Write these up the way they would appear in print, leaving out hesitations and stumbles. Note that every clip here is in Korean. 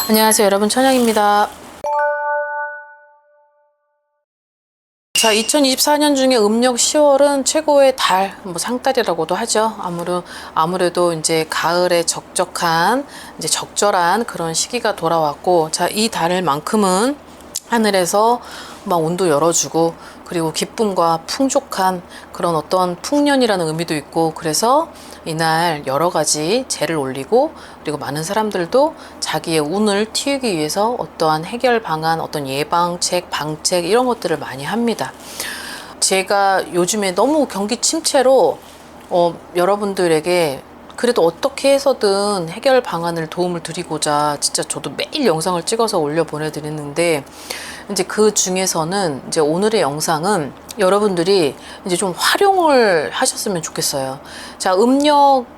안녕하세요 여러분, 천영입니다. 자, 2024년 중에 음력 10월은 최고의 달, 상달이라고도 하죠. 아무래도 이제 가을에 이제 적절한 그런 시기가 돌아왔고, 자, 이 달만큼은 하늘에서 막 운도 열어주고, 그리고 기쁨과 풍족한 그런 어떤 풍년이라는 의미도 있고, 그래서 이날 여러 가지 제를 올리고, 그리고 많은 사람들도 자기의 운을 틔우기 위해서 어떠한 해결 방안, 어떤 예방책, 방책 이런 것들을 많이 합니다. 제가 요즘에 너무 경기 침체로 여러분들에게 그래도 어떻게 해서든 해결 방안을 도움을 드리고자 진짜 저도 매일 영상을 찍어서 올려 보내드리는데, 이제 그 중에서는 이제 오늘의 영상은 여러분들이 이제 좀 활용을 하셨으면 좋겠어요. 자,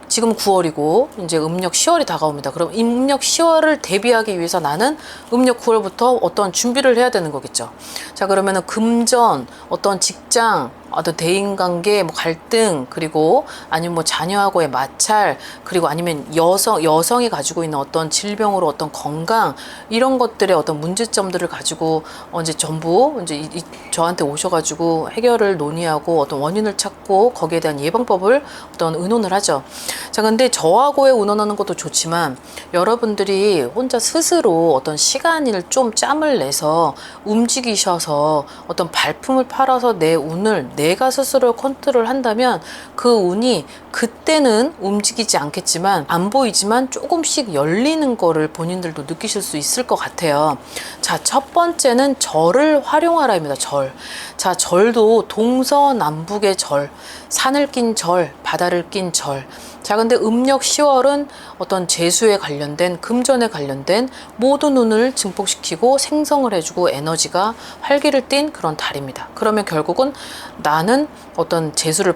지금 9월이고 이제 음력 10월이 다가옵니다. 그럼 음력 10월을 대비하기 위해서 나는 음력 9월부터 어떤 준비를 해야 되는 거겠죠. 자, 그러면은 금전, 어떤 직장, 어떤 대인관계, 갈등, 그리고 아니면 자녀하고의 마찰, 그리고 아니면 여성이 가지고 있는 어떤 질병으로 어떤 건강, 이런 것들의 어떤 문제점들을 가지고 이제 전부 이제 저한테 오셔가지고 해결을 논의하고 어떤 원인을 찾고 거기에 대한 예방법을 어떤 의논을 하죠. 자, 근데 저하고의 의논하는 것도 좋지만 여러분들이 혼자 스스로 어떤 시간을 좀 짬을 내서 움직이셔서 어떤 발품을 팔아서 내 운을 내가 스스로 컨트롤 한다면 그 운이 그때는 움직이지 않겠지만 안 보이지만 조금씩 열리는 거를 본인들도 느끼실 수 있을 것 같아요. 자, 첫 번째는 절을 활용하라입니다. 절. 자, 절도 동서남북의 절, 산을 낀 절, 바다를 낀 절. 자, 근데 음력 10월은 어떤 재수에 관련된, 금전에 관련된 모든 운을 증폭시키고 생성을 해주고 에너지가 활기를 띤 그런 달입니다. 그러면 결국은 나는 어떤 재수를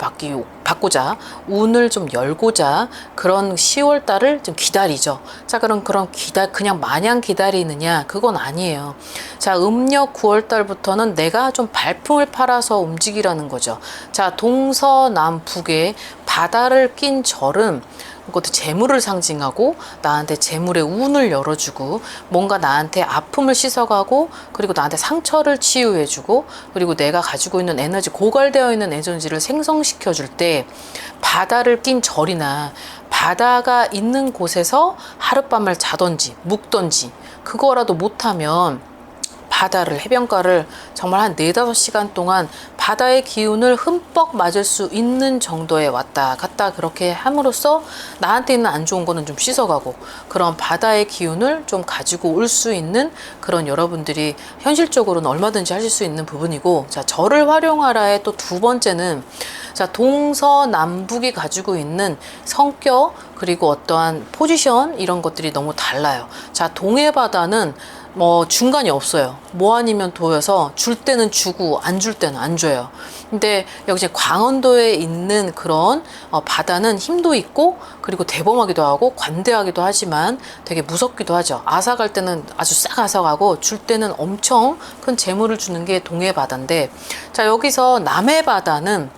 받고자, 운을 좀 열고자 그런 10월 달을 좀 기다리죠. 자, 그럼 그냥 마냥 기다리느냐? 그건 아니에요. 자, 음력 9월 달부터는 내가 좀 발품을 팔아서 움직이라는 거죠. 자, 동서남북에 바다를 낀 절은 그것도 재물을 상징하고 나한테 재물의 운을 열어주고 뭔가 나한테 아픔을 씻어가고 그리고 나한테 상처를 치유해주고 그리고 내가 가지고 있는 에너지, 고갈되어 있는 에너지를 생성시켜줄 때 바다를 낀 절이나 바다가 있는 곳에서 하룻밤을 자던지 묵던지 그거라도 못하면 해변가를 정말 한 4-5시간 동안 바다의 기운을 흠뻑 맞을 수 있는 정도에 왔다 갔다 그렇게 함으로써 나한테 있는 안 좋은 거는 좀 씻어가고 그런 바다의 기운을 좀 가지고 올 수 있는 그런 여러분들이 현실적으로는 얼마든지 하실 수 있는 부분이고, 자, 절을 활용하라의 또 두 번째는, 자, 동서남북이 가지고 있는 성격 그리고 어떠한 포지션 이런 것들이 너무 달라요. 자, 동해 바다는 중간이 없어요. 뭐 아니면 도여서 줄 때는 주고 안 줄 때는 안 줘요. 근데 여기 강원도에 있는 그런 바다는 힘도 있고 그리고 대범하기도 하고 관대하기도 하지만 되게 무섭기도 하죠. 아삭할 때는 아주 싹 아삭하고 줄 때는 엄청 큰 재물을 주는 게 동해 바다인데, 자, 여기서 남해 바다는,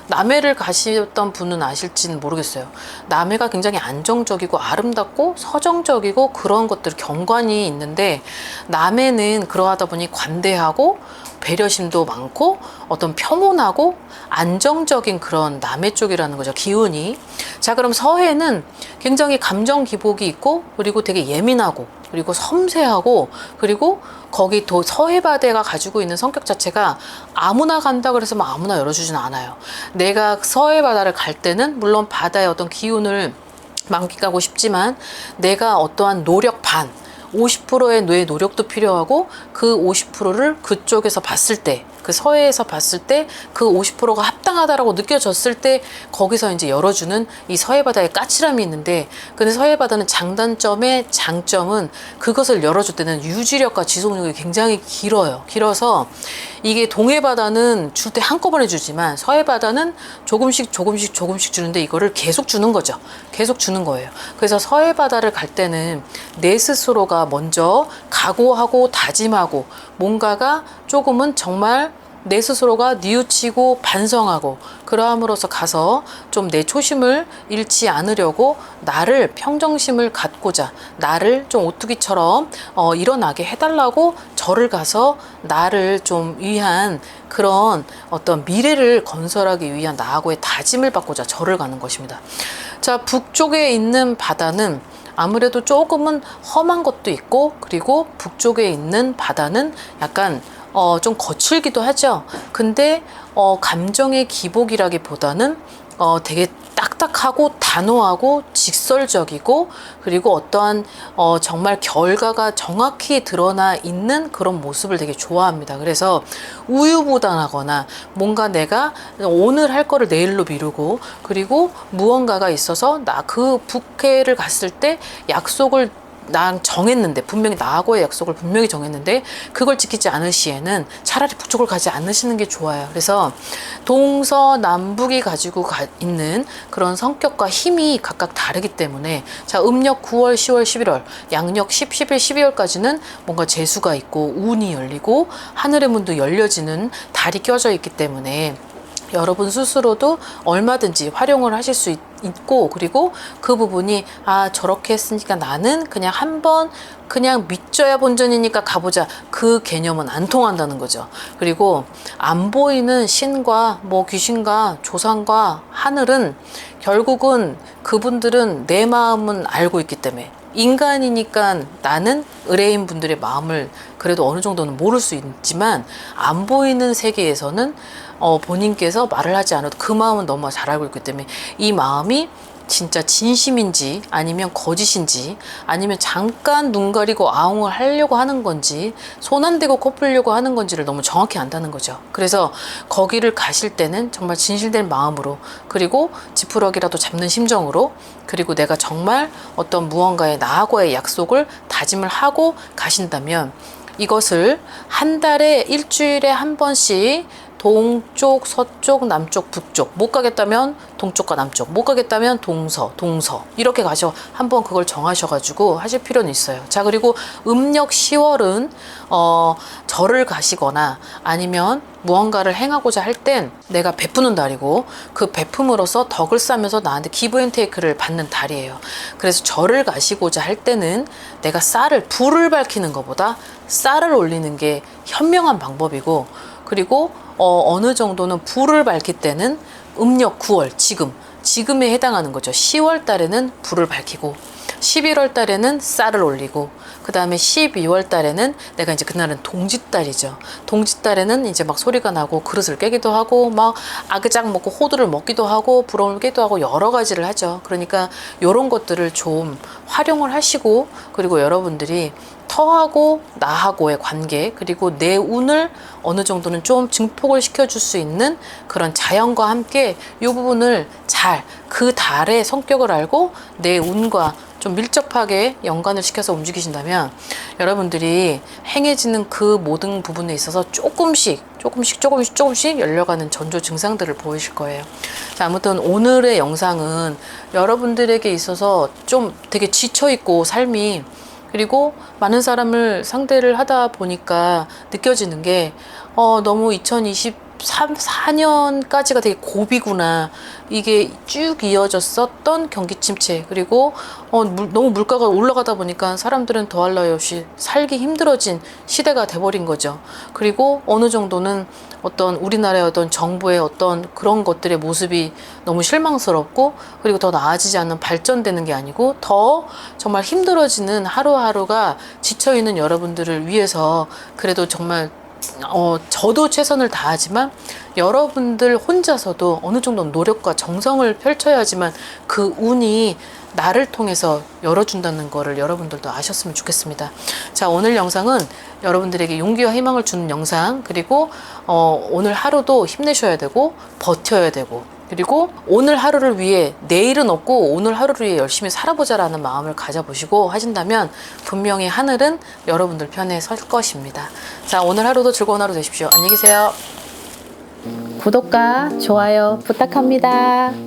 남해를 가셨던 분은 아실지는 모르겠어요. 남해가 굉장히 안정적이고 아름답고 서정적이고 그런 것들, 경관이 있는데 남해는 그러하다 보니 관대하고 배려심도 많고 어떤 평온하고 안정적인 그런 남해 쪽이라는 거죠, 기운이. 자, 그럼 서해는 굉장히 감정 기복이 있고 그리고 되게 예민하고 그리고 섬세하고 그리고 거기 서해 바다가 가지고 있는 성격 자체가 아무나 간다 그래서 막 아무나 열어주지는 않아요. 내가 서해 바다를 갈 때는 물론 바다의 어떤 기운을 만끽하고 싶지만 내가 어떠한 노력 50%의 뇌 노력도 필요하고 그 50%를 그쪽에서 봤을 때, 그 서해에서 봤을 때 그 50%가 합당하다라고 느껴졌을 때 거기서 이제 열어주는 이 서해 바다의 까칠함이 있는데, 근데 서해 바다는 장단점의 장점은 그것을 열어줄 때는 유지력과 지속력이 굉장히 길어서 이게 동해 바다는 줄 때 한꺼번에 주지만 서해 바다는 조금씩 주는데 이거를 계속 주는 거죠. 계속 주는 거예요. 그래서 서해 바다를 갈 때는 내 스스로가 먼저 각오하고 다짐하고 뭔가가 조금은 정말 내 스스로가 뉘우치고 반성하고 그러함으로써 가서 좀 내 초심을 잃지 않으려고 나를 평정심을 갖고자 나를 좀 오뚜기처럼 일어나게 해달라고 절을 가서 나를 좀 위한 그런 어떤 미래를 건설하기 위한 나하고의 다짐을 받고자 절을 가는 것입니다. 자, 북쪽에 있는 바다는 아무래도 조금은 험한 것도 있고, 그리고 북쪽에 있는 바다는 약간 좀 거칠기도 하죠. 근데 감정의 기복이라기보다는 되게 딱딱하고 단호하고 직설적이고, 그리고 어떠한 정말 결과가 정확히 드러나 있는 그런 모습을 되게 좋아합니다. 그래서 우유부단하거나 뭔가 내가 오늘 할 거를 내일로 미루고, 그리고 무언가가 있어서 나 그 북해를 갔을 때 약속을 난 정했는데, 분명히 나하고의 약속을 분명히 정했는데 그걸 지키지 않을 시에는 차라리 북쪽을 가지 않으시는 게 좋아요. 그래서 동서남북이 가지고 있는 그런 성격과 힘이 각각 다르기 때문에, 자, 음력 9월, 10월, 11월, 양력 10, 11, 12월까지는 뭔가 재수가 있고 운이 열리고 하늘의 문도 열려지는 달이 껴져 있기 때문에 여러분 스스로도 얼마든지 활용을 하실 수 있고, 그리고 그 부분이 저렇게 했으니까 나는 그냥 한번 그냥 믿져야 본전이니까 가보자, 그 개념은 안 통한다는 거죠. 그리고 안 보이는 신과 뭐 귀신과 조상과 하늘은 결국은 그분들은 내 마음은 알고 있기 때문에, 인간이니까 나는 의뢰인 분들의 마음을 그래도 어느 정도는 모를 수 있지만, 안 보이는 세계에서는 본인께서 말을 하지 않아도 그 마음은 너무 잘 알고 있기 때문에 이 마음이 진짜 진심인지 아니면 거짓인지, 아니면 잠깐 눈 가리고 아웅을 하려고 하는 건지 손 안 대고 코 풀려고 하는 건지를 너무 정확히 안다는 거죠. 그래서 거기를 가실 때는 정말 진실된 마음으로, 그리고 지푸러기라도 잡는 심정으로, 그리고 내가 정말 어떤 무언가의 나하고의 약속을 다짐을 하고 가신다면, 이것을 한 달에 일주일에 한 번씩 동쪽, 서쪽, 남쪽, 북쪽, 못 가겠다면 동쪽과 남쪽, 못 가겠다면 동서 이렇게 가셔 한번 그걸 정하셔가지고 하실 필요는 있어요. 자, 그리고 음력 10월은 절을 가시거나 아니면 무언가를 행하고자 할 땐 내가 베푸는 달이고, 그 베품으로써 덕을 쌓으면서 나한테 기브앤테이크를 받는 달이에요. 그래서 절을 가시고자 할 때는 내가 불을 밝히는 것보다 쌀을 올리는 게 현명한 방법이고, 그리고 어느 정도는 불을 밝힐 때는 음력 9월, 지금에 해당하는 거죠. 10월 달에는 불을 밝히고, 11월 달에는 쌀을 올리고, 그 다음에 12월 달에는 내가 이제 그날은 동짓달이죠. 동짓달에는 이제 막 소리가 나고 그릇을 깨기도 하고 막 아그작 먹고 호두를 먹기도 하고 불을 깨기도 하고 여러 가지를 하죠. 그러니까 이런 것들을 좀 활용을 하시고, 그리고 여러분들이 터하고 나하고의 관계, 그리고 내 운을 어느 정도는 좀 증폭을 시켜줄 수 있는 그런 자연과 함께 이 부분을 잘, 그 달의 성격을 알고 내 운과 좀 밀접하게 연관을 시켜서 움직이신다면 여러분들이 행해지는 그 모든 부분에 있어서 조금씩 열려가는 전조 증상들을 보이실 거예요. 자, 아무튼 오늘의 영상은 여러분들에게 있어서 좀 되게 지쳐있고 삶이, 그리고 많은 사람을 상대를 하다 보니까 느껴지는 게 너무 2024년까지가 되게 고비구나, 이게 쭉 이어졌었던 경기 침체, 그리고 너무 물가가 올라가다 보니까 사람들은 더할 나위 없이 살기 힘들어진 시대가 돼버린 거죠. 그리고 어느 정도는 어떤 우리나라의 어떤 정부의 어떤 그런 것들의 모습이 너무 실망스럽고, 그리고 더 나아지지 않는, 발전되는 게 아니고 더 정말 힘들어지는 하루하루가 지쳐있는 여러분들을 위해서, 그래도 정말 저도 최선을 다하지만 여러분들 혼자서도 어느 정도 노력과 정성을 펼쳐야지만 그 운이 나를 통해서 열어준다는 거를 여러분들도 아셨으면 좋겠습니다. 자, 오늘 영상은 여러분들에게 용기와 희망을 주는 영상, 그리고 오늘 하루도 힘내셔야 되고 버텨야 되고, 그리고 오늘 하루를 위해, 내일은 없고 오늘 하루를 위해 열심히 살아보자라는 마음을 가져보시고 하신다면 분명히 하늘은 여러분들 편에 설 것입니다. 자, 오늘 하루도 즐거운 하루 되십시오. 안녕히 계세요. 구독과 좋아요 부탁합니다.